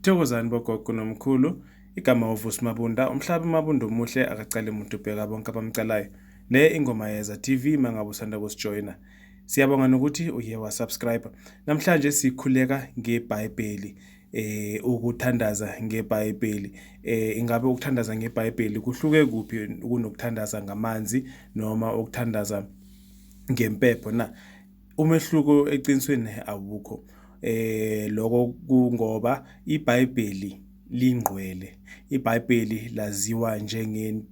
Thokozani bogogo nomkhulu, igama uVusi Mabunda, umhlaba Mabunda omuhle akacale umuntu ubheka bonke abamcalayo. Le ingoma yeza TV mangabe usanda kusijoyina. Siyabonga nokuthi uye wasubscribe. Namhlanje sikhuleka ngebhayibheli, ukuthandaza ngebhayibheli. Ingabe ukuthandaza ngebhayibheli kuhluke kuphi kunokuthandaza ngamanzi noma ukuthandaza ngempepho na? Umehluko eqinisweni awukho. Lokho kungoba ibhayibheli lingcwele. IBhayibheli laziwa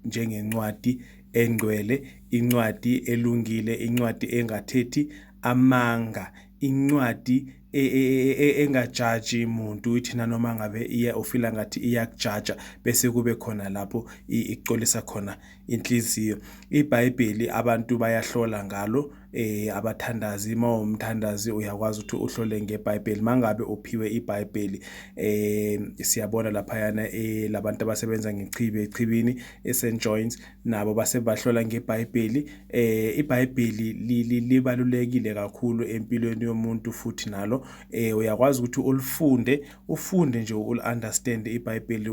njengencwadi engcwele, incwadi elungile, incwadi engathethi amanga, incwadi engajaji umuntu ithina noma ngabe ufila ngathi iyakujaja bese kube khona lapho icolisa khona inhliziyo. IBhayibheli abantu bayahlola ngalo, abathandazi umthandazi uyakwazi ukuthi uhlole ngebhayibheli mangabe uphiwe ibhayibheli. Siyabona laphayana labantu abasebenza echibini eSt John's nabo bahlola ngebhayibheli. IBhayibheli libalulekile kakhulu empilweni yomuntu futhi nalo uyakwazi ukuthi ufunde nje understand ibhayibheli,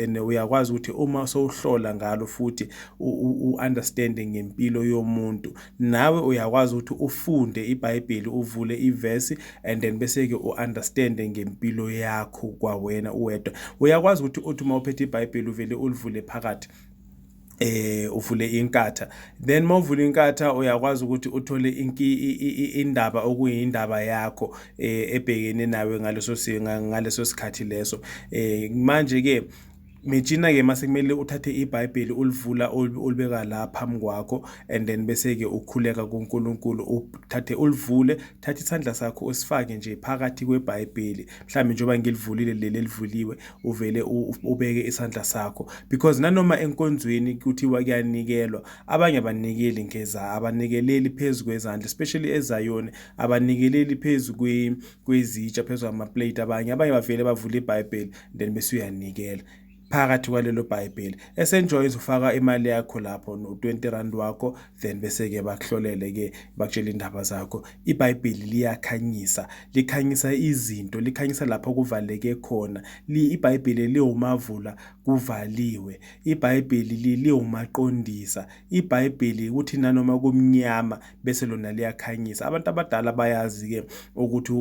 and uyakwazi ukuthi uma sowuhlola ngalo futhi understand ngempilo yomuntu, nawe uyakwazi ukuthi ufunde ibhayibheli, uvule iverse and then bese ke understand ngempilo yakho kwawena uwedwa. Uyakwazi ukuthi uthi uma uphethe ibhayibheli uvele ulivule phakathi, uvule inkatha, then mawuvula inkatha uyakwazi ukuthi uthole indaba okuyindaba yakho ebhekene nawe ngaleso sikhathi leso. Manje ke Mijina ke mase kumele uthathe iBhayibheli ulivula ulibeka la phambi kwakho, and then bese ke ukukhuleka kuNkulunkulu, uthathe ulivule, thatha isandla sakho usifake nje phakathi kweBhayibheli. Mhlawumbe njengoba ngilivulile leli elivuliwe uvele ubeke isandla sakho, because nanoma enkonzweni kuthiwa kuyanikelwa, abanye abanikeli abanikeleli phezulu kwezandla, especially eZayoni abanikeleli phezulu kwezitsha, phezulu amaplate. Abanye bavele bavula iBhayibheli then bese uyanikela phakathi kwalelo Bhayibheli. eSt John's ufaka imali yakho lapho no-R20 wakho, then bese ke bakuhlolele ke bakutshela indaba zakho. IBhayibheli liyakhanyisa, likhanyisa izinto, likhanyisa lapho kuvaleke khona. IBhayibheli liwumavula kuvaliwe, IBhayibheli liwumaqondisa, IBhayibheli kuthi nanoma kumnyama bese lona liyakhanyisa. Abantu abadala bayazi ke ukuthi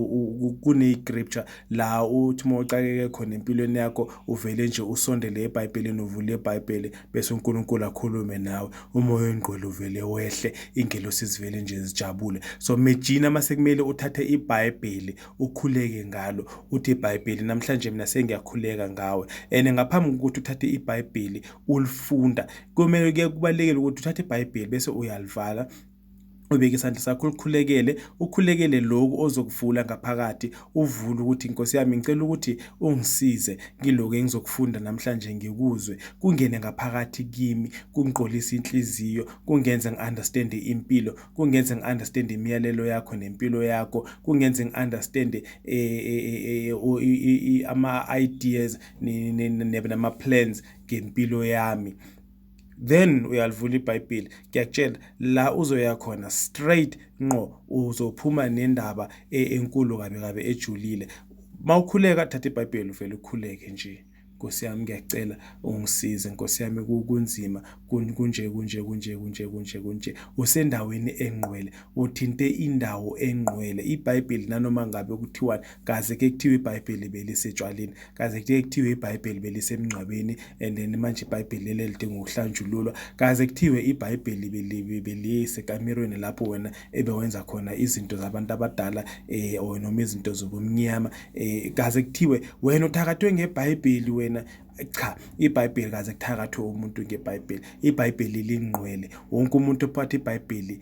kune-scripture la uthi mawucakeke khona empilweni yakho uvele nje usondele eBhayibhelini, uvule iBhayibheli bese uNkulunkulu akhulume nawe, umoya ongcwele uvele wehle, ingelosi zivele nje zijabule. So Mijina mase kumele uthathe iBhayibheli ukhuleke ngalo, uthi iBhayibheli namhlanje mina sengiyakhuleka ngawe. And ngaphambi kokuthi uthathe iBhayibheli ulifunda, kumele kubalekele ukuthi uthathe iBhayibheli bese uyalivala, ubeke isandla sakho ukhulekele lokhu ozokuvula ngaphakathi, uvule ukuthi Nkosi yami ngicela ukuthi ungisize ngiloko engizokufunda namhlanje, ngikuzwe kungene ngaphakathi kimi, kungiqolisa inhliziyo, kungenze ngiunderstand impilo, kungenze ngiunderstand imiyalelo yakho nempilo yakho, kungenze ngiunderstand ama-ideas nama-plans ngempilo yami. Then uyalivula iBhayibheli, ngiyakutshela la uzoya khona straight ngqo uzophuma nendaba enkulu kabe ejulile. Mawukhuleka thatha iBhayibheli uvele ukhuleke nje. Nkosi yami ngiyacela ungisize, Nkosi yami kunzima kunje, usendaweni engqwele, uthinte indawo engqwele. IBhayibheli nanoma ngabe kuthiwa kaze ke kuthiwe iBhayibheli belisetshaleni, kaze ke kuthiwe iBhayibheli belisemngcwabeni, and then manje iBhayibheli leli lidinga ukuhlanjululwa, kaze kuthiwe iBhayibheli beliyisekamirweni lapho wena ebewenza khona izinto zabantu abadala noma izinto zobumnyama, kaze kuthiwe wena uthakathwe ngeBhayibheli wena. Cha, iBhayibheli kaze kuthakathwe umuntu ngeBhayibheli. iBhayibheli lingqwele. Wonke umuntu ophatha iBhayibheli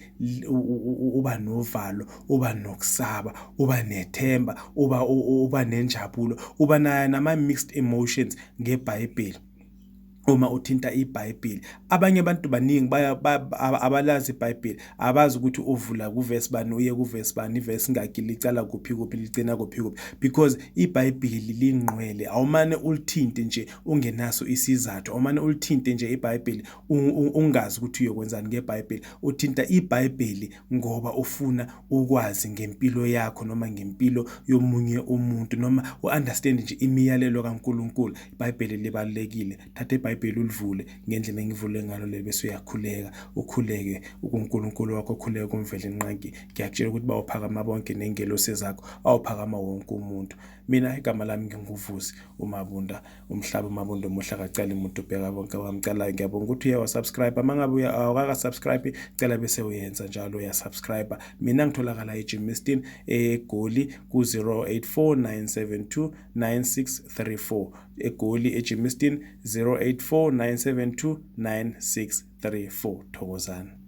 uba novalo, uba nokusaba, uba nethemba, uba nenjabulo, uba nama mixed emotions ngeBhayibheli. uma uthinta ibhayibheli. Abanye abantu baningi abalazi ibhayibheli, abazi ukuthi uvula kuvesi bani uye kuvesi bani, ivesi ngakhi licala kuphi kuphi ligcina kuphi kuphi, because ibhayibheli lingqwele. Awumane ulithinte nje ungenaso isizathu, awumane ulithinte nje ibhayibheli ungazi ukuthi uyokwenzani ngebhayibheli. Uthinta ibhayibheli ngoba ufuna ukwazi ngempilo yakho noma ngempilo yomunye umuntu, noma u-understand nje imiyalelo kaNkulunkulu. Ibhayibheli libalulekile. Thatha ibhayibheli ulivule ngendlela engivule ngalo le, bese uyakhuleka, ukhuleke kuNkulunkulu wakho, ukhuleke kumvele inqangi. Ngiyakutshela ukuthi bawuphakama bonke nengelosi zakho, awuphakama wonke umuntu. Mina igama lami nginguVusi uMabunda, umhlaba uMabunda omuhle akacala umuntu ubheka bonke abamcalayo. Ngiyabonga ukuthi uyawasubscribe. Uma ngabe awukaka-subscribe, cela bese uyenza njalo, uyasubscribe. Mina ngitholakala eGermiston eGoli ku-084 972 9634, eGoli eGermiston 084 972 9634. Thokozani.